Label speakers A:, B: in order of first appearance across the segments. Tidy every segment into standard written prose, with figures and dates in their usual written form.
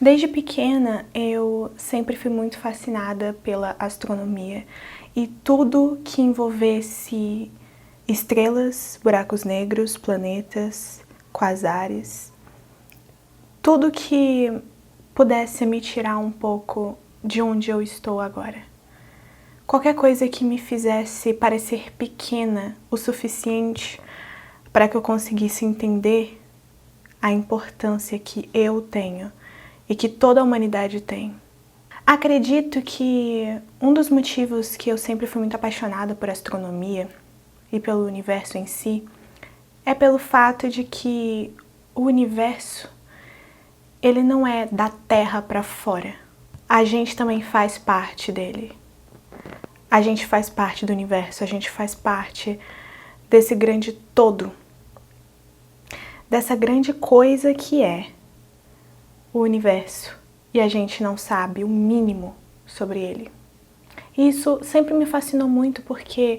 A: Desde pequena, eu sempre fui muito fascinada pela astronomia e tudo que envolvesse estrelas, buracos negros, planetas, quasares, tudo que pudesse me tirar um pouco de onde eu estou agora. Qualquer coisa que me fizesse parecer pequena o suficiente para que eu conseguisse entender a importância que eu tenho e que toda a humanidade tem. Acredito que um dos motivos que eu sempre fui muito apaixonada por astronomia e pelo universo em si é pelo fato de que o universo, ele não é da Terra para fora. A gente também faz parte dele. A gente faz parte do universo, a gente faz parte desse grande todo, dessa grande coisa que é o universo, e a gente não sabe o mínimo sobre ele. E isso sempre me fascinou muito porque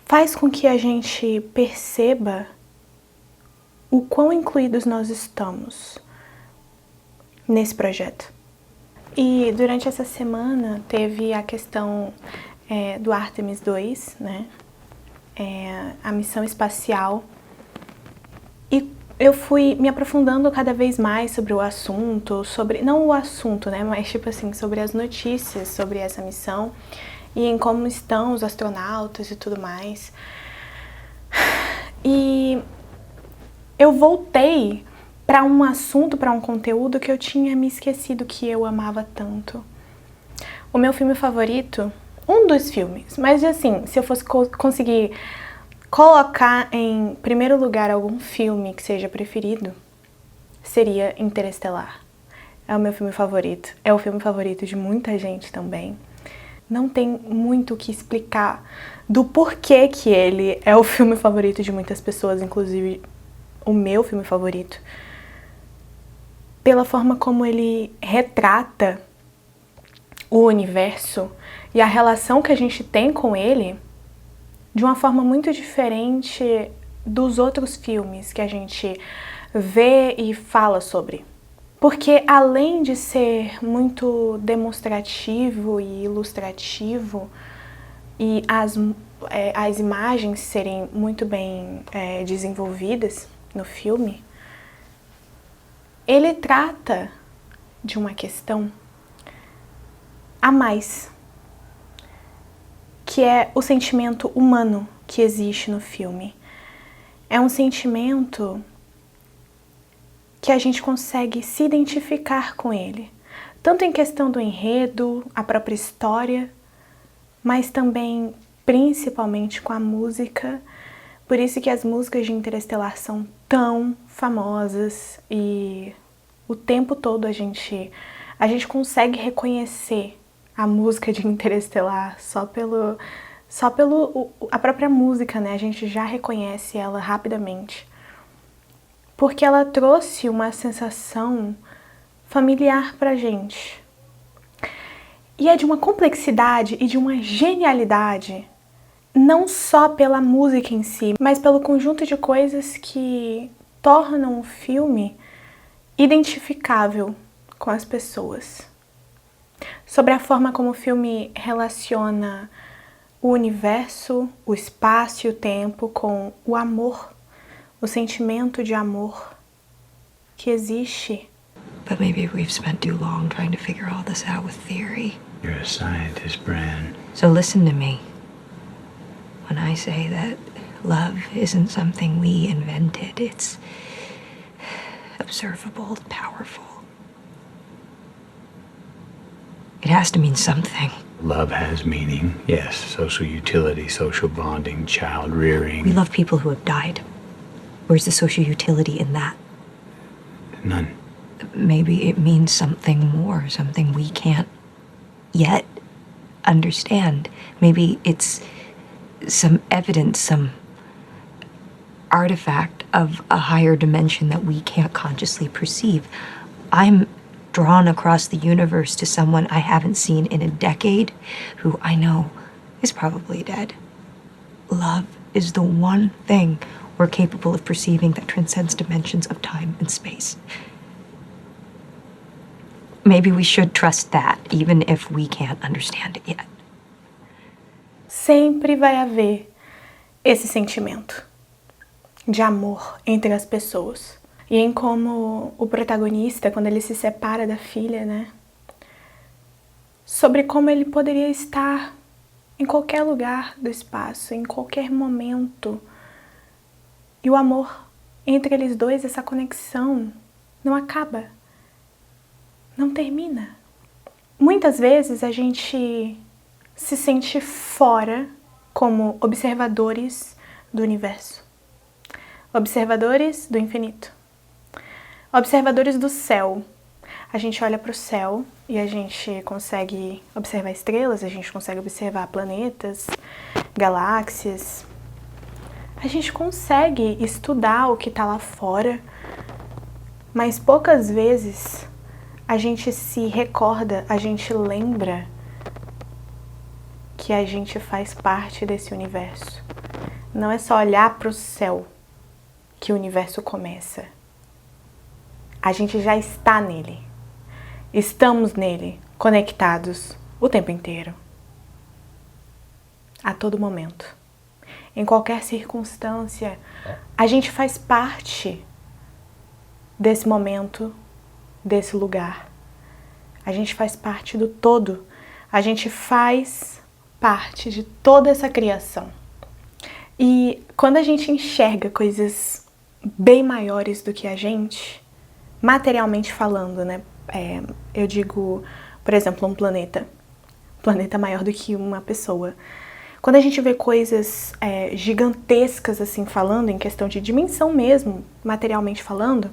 A: faz com que a gente perceba o quão incluídos nós estamos nesse projeto. E durante essa semana teve a questão do Artemis 2, né? A missão espacial. E eu fui me aprofundando cada vez mais sobre o assunto, não o assunto, né, mas tipo assim, sobre as notícias sobre essa missão e em como estão os astronautas e tudo mais. E eu voltei para um assunto, para um conteúdo que eu tinha me esquecido que eu amava tanto. O meu filme favorito, um dos filmes, mas assim, se eu fosse conseguir colocar em primeiro lugar algum filme que seja preferido, seria Interestelar. É o meu filme favorito. É o filme favorito de muita gente também. Não tem muito o que explicar do porquê que ele é o filme favorito de muitas pessoas, inclusive o meu filme favorito. Pela forma como ele retrata o universo e a relação que a gente tem com ele, de uma forma muito diferente dos outros filmes que a gente vê e fala sobre. Porque além de ser muito demonstrativo e ilustrativo e as imagens serem muito bem desenvolvidas no filme, ele trata de uma questão a mais, que é o sentimento humano que existe no filme. É um sentimento que a gente consegue se identificar com ele, tanto em questão do enredo, a própria história, mas também, principalmente, com a música. Por isso que as músicas de Interestelar são tão famosas e o tempo todo a gente consegue reconhecer a música de Interestelar só pelo a própria música, né? A gente já reconhece ela rapidamente. Porque ela trouxe uma sensação familiar pra gente. E é de uma complexidade e de uma genialidade, não só pela música em si, mas pelo conjunto de coisas que tornam o filme identificável com as pessoas. Sobre a forma como o filme relaciona o universo, o espaço e o tempo com o amor, o sentimento de amor que existe.
B: But maybe we've spent too long trying to figure all this out with theory.
C: You're a scientist, Bran.
B: So listen to me. When I say that love isn't something we invented, it's observable, powerful. It has to mean something.
C: Love has meaning, yes. Social utility, social bonding, child rearing.
B: We love people who have died. Where's the social utility in that?
C: None.
B: Maybe it means something more, something we can't yet understand. Maybe it's some evidence, some artifact of a higher dimension that we can't consciously perceive. I'm drawn across the universe to someone I haven't seen in a decade, who I know is probably dead. Love is the one thing we're capable of perceiving that transcends dimensions of time and space. maybe we should trust that, even if we can't understand it yet.
A: Sempre vai haver esse sentimento de amor entre as pessoas. E em como o protagonista, quando ele se separa da filha, né? Sobre como ele poderia estar em qualquer lugar do espaço, em qualquer momento. E o amor entre eles dois, essa conexão, não acaba. Não termina. Muitas vezes a gente se sente fora como observadores do universo. Observadores do infinito. Observadores do céu. A gente olha para o céu e a gente consegue observar estrelas, a gente consegue observar planetas, galáxias. A gente consegue estudar o que está lá fora, mas poucas vezes a gente se recorda, a gente lembra que a gente faz parte desse universo. Não é só olhar para o céu que o universo começa. A gente já está nele. Estamos nele, conectados o tempo inteiro. A todo momento. Em qualquer circunstância, a gente faz parte desse momento, desse lugar. A gente faz parte do todo. A gente faz parte de toda essa criação. E quando a gente enxerga coisas bem maiores do que a gente, materialmente falando, né? Eu digo, por exemplo, um planeta maior do que uma pessoa. Quando a gente vê coisas gigantescas, assim, falando, em questão de dimensão mesmo, materialmente falando,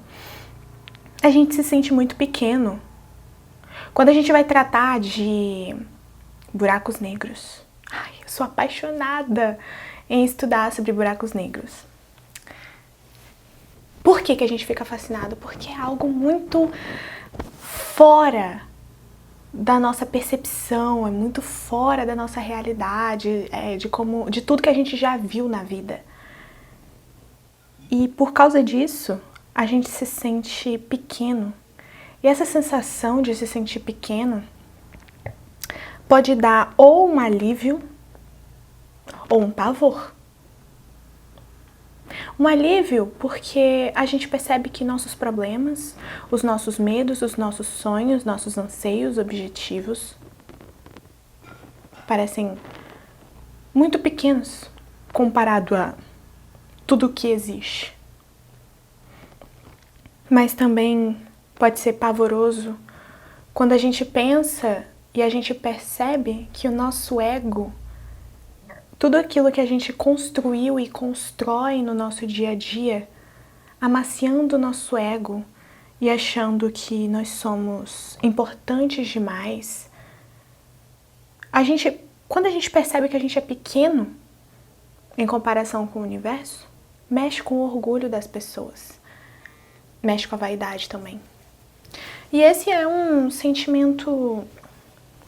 A: a gente se sente muito pequeno. Quando a gente vai tratar de buracos negros, eu sou apaixonada em estudar sobre buracos negros. Por que a gente fica fascinado? Porque é algo muito fora da nossa percepção, é muito fora da nossa realidade, de tudo que a gente já viu na vida. E por causa disso, a gente se sente pequeno. E essa sensação de se sentir pequeno pode dar ou um alívio ou um pavor. Um alívio porque a gente percebe que nossos problemas, os nossos medos, os nossos sonhos, nossos anseios, objetivos parecem muito pequenos comparado a tudo que existe. Mas também pode ser pavoroso quando a gente pensa e a gente percebe que o nosso ego, tudo aquilo que a gente construiu e constrói no nosso dia a dia, amaciando o nosso ego e achando que nós somos importantes demais, quando a gente percebe que a gente é pequeno em comparação com o universo, mexe com o orgulho das pessoas, mexe com a vaidade também. E esse é um sentimento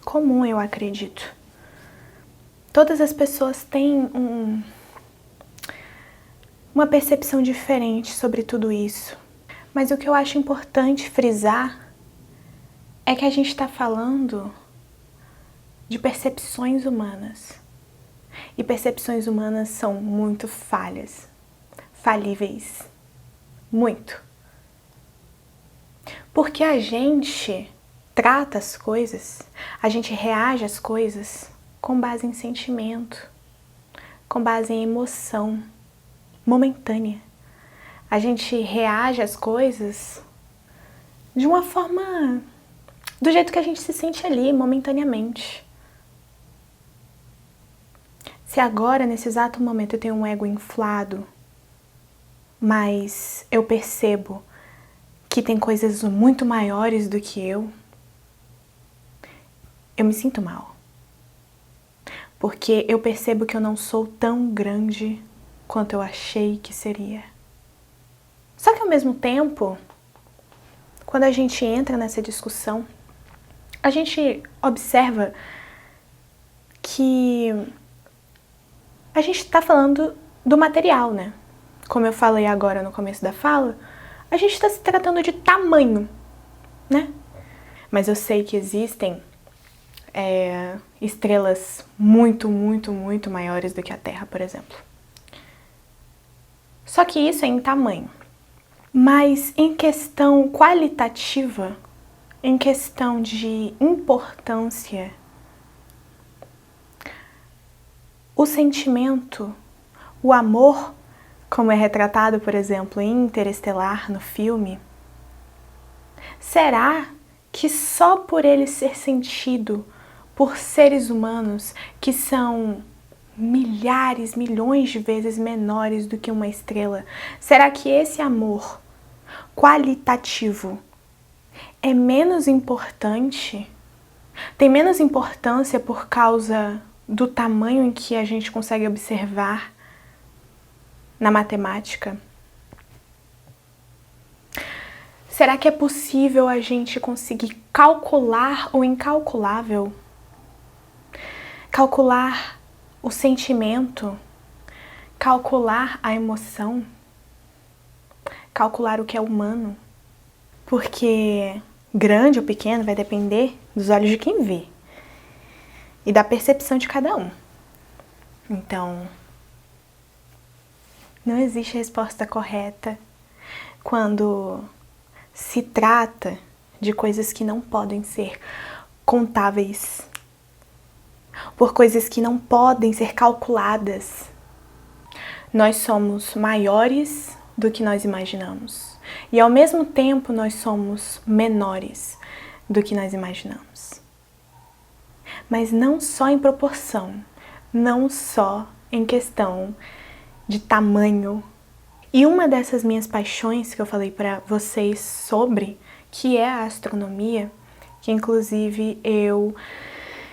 A: comum, eu acredito. Todas as pessoas têm uma percepção diferente sobre tudo isso. Mas o que eu acho importante frisar é que a gente está falando de percepções humanas. E percepções humanas são muito falíveis. Muito. Porque a gente trata as coisas, a gente reage às coisas com base em sentimento, com base em emoção momentânea. A gente reage às coisas de uma forma, do jeito que a gente se sente ali, momentaneamente. Se agora, nesse exato momento, eu tenho um ego inflado, mas eu percebo que tem coisas muito maiores do que eu me sinto mal. Porque eu percebo que eu não sou tão grande quanto eu achei que seria. Só que ao mesmo tempo, quando a gente entra nessa discussão, a gente observa que a gente está falando do material, né? Como eu falei agora no começo da fala, a gente está se tratando de tamanho, né? mas eu sei que existem estrelas muito, muito, muito maiores do que a Terra, por exemplo. Só que isso é em tamanho. Mas em questão qualitativa, em questão de importância, o sentimento, o amor, como é retratado, por exemplo, em Interestelar, no filme, será que só por ele ser sentido por seres humanos que são milhares, milhões de vezes menores do que uma estrela, será que esse amor qualitativo é menos importante? Tem menos importância por causa do tamanho em que a gente consegue observar na matemática? Será que é possível a gente conseguir calcular o incalculável? Calcular o sentimento? Calcular a emoção? Calcular o que é humano? Porque grande ou pequeno vai depender dos olhos de quem vê e da percepção de cada um. Então, não existe resposta correta quando se trata de coisas que não podem ser contáveis, por coisas que não podem ser calculadas. Nós somos maiores do que nós imaginamos e, ao mesmo tempo, nós somos menores do que nós imaginamos. Mas não só em proporção, não só em questão de tamanho. E uma dessas minhas paixões que eu falei para vocês sobre, que é a astronomia, que inclusive eu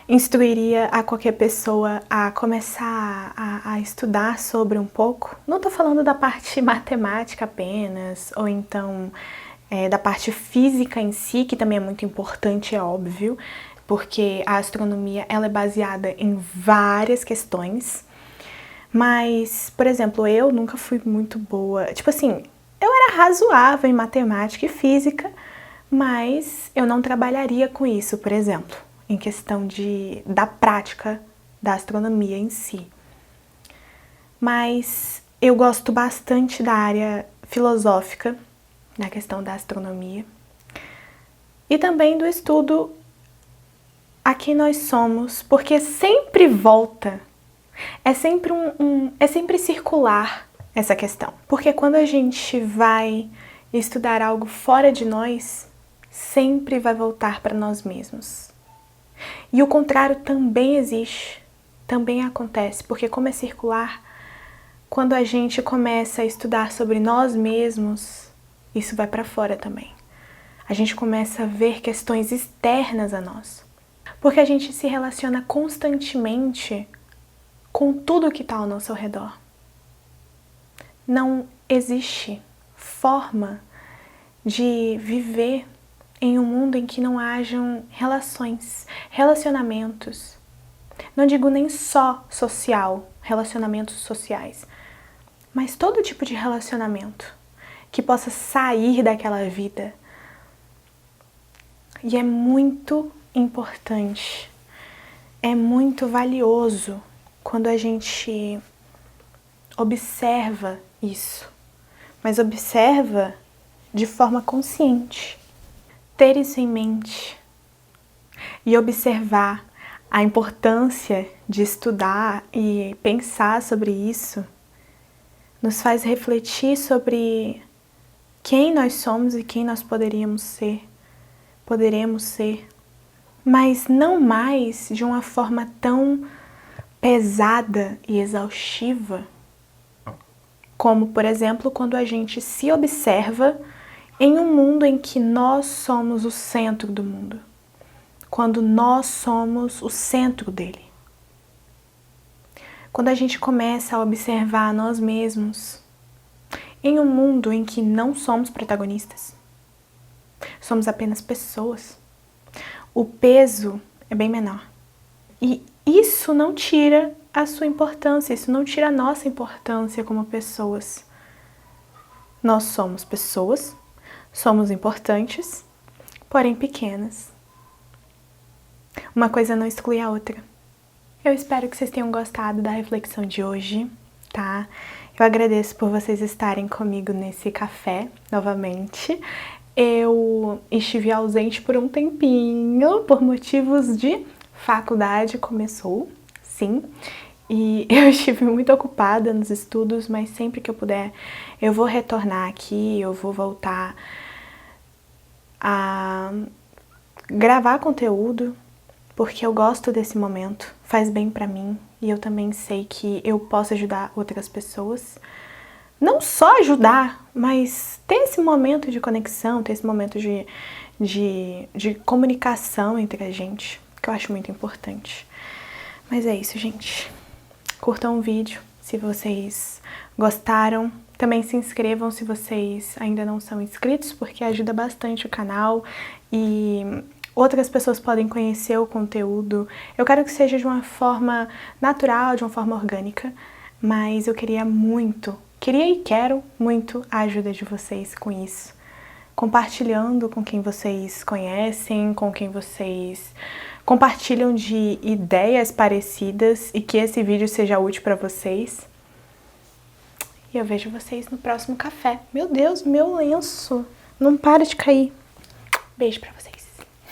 A: instruiria a qualquer pessoa a começar a estudar sobre um pouco. Não estou falando da parte matemática apenas, ou então da parte física em si, que também é muito importante, é óbvio, porque a astronomia ela é baseada em várias questões. Mas, por exemplo, eu nunca fui muito boa, tipo assim, eu era razoável em matemática e física, mas eu não trabalharia com isso, por exemplo, em questão da prática da astronomia em si. Mas eu gosto bastante da área filosófica, na questão da astronomia, e também do estudo a quem nós somos, porque sempre volta. É sempre circular essa questão. Porque quando a gente vai estudar algo fora de nós, sempre vai voltar para nós mesmos. E o contrário também existe, também acontece, porque como é circular, quando a gente começa a estudar sobre nós mesmos, isso vai para fora também. A gente começa a ver questões externas a nós. Porque a gente se relaciona constantemente com tudo que está ao nosso redor. Não existe forma de viver em um mundo em que não hajam relacionamentos. Não digo nem só social, relacionamentos sociais, mas todo tipo de relacionamento que possa sair daquela vida. E é muito importante, é muito valioso quando a gente observa isso, mas observa de forma consciente. Ter isso em mente e observar a importância de estudar e pensar sobre isso nos faz refletir sobre quem nós somos e quem nós poderemos ser, mas não mais de uma forma tão pesada e exaustiva, como, por exemplo, quando a gente se observa em um mundo em que nós somos o centro do mundo, quando nós somos o centro dele. Quando a gente começa a observar nós mesmos em um mundo em que não somos protagonistas, somos apenas pessoas, o peso é bem menor. E isso não tira a sua importância, isso não tira a nossa importância como pessoas. Nós somos pessoas, somos importantes, porém pequenas. uma coisa não exclui a outra. Eu espero que vocês tenham gostado da reflexão de hoje, tá? Eu agradeço por vocês estarem comigo nesse café novamente. Eu estive ausente por um tempinho, por motivos de faculdade, começou, sim. E eu estive muito ocupada nos estudos, mas sempre que eu puder, eu vou retornar aqui, eu vou voltar a gravar conteúdo, porque eu gosto desse momento, faz bem pra mim e eu também sei que eu posso ajudar outras pessoas. Não só ajudar, mas ter esse momento de conexão, ter esse momento de comunicação entre a gente, que eu acho muito importante. Mas é isso, gente. Curtam o vídeo se vocês gostaram. Também se inscrevam se vocês ainda não são inscritos, porque ajuda bastante o canal e outras pessoas podem conhecer o conteúdo. Eu quero que seja de uma forma natural, de uma forma orgânica, mas eu queria e quero muito a ajuda de vocês com isso. Compartilhando com quem vocês conhecem, com quem vocês compartilham de ideias parecidas e que esse vídeo seja útil para vocês. E eu vejo vocês no próximo café. Meu Deus, meu lenço não para de cair. Beijo pra vocês.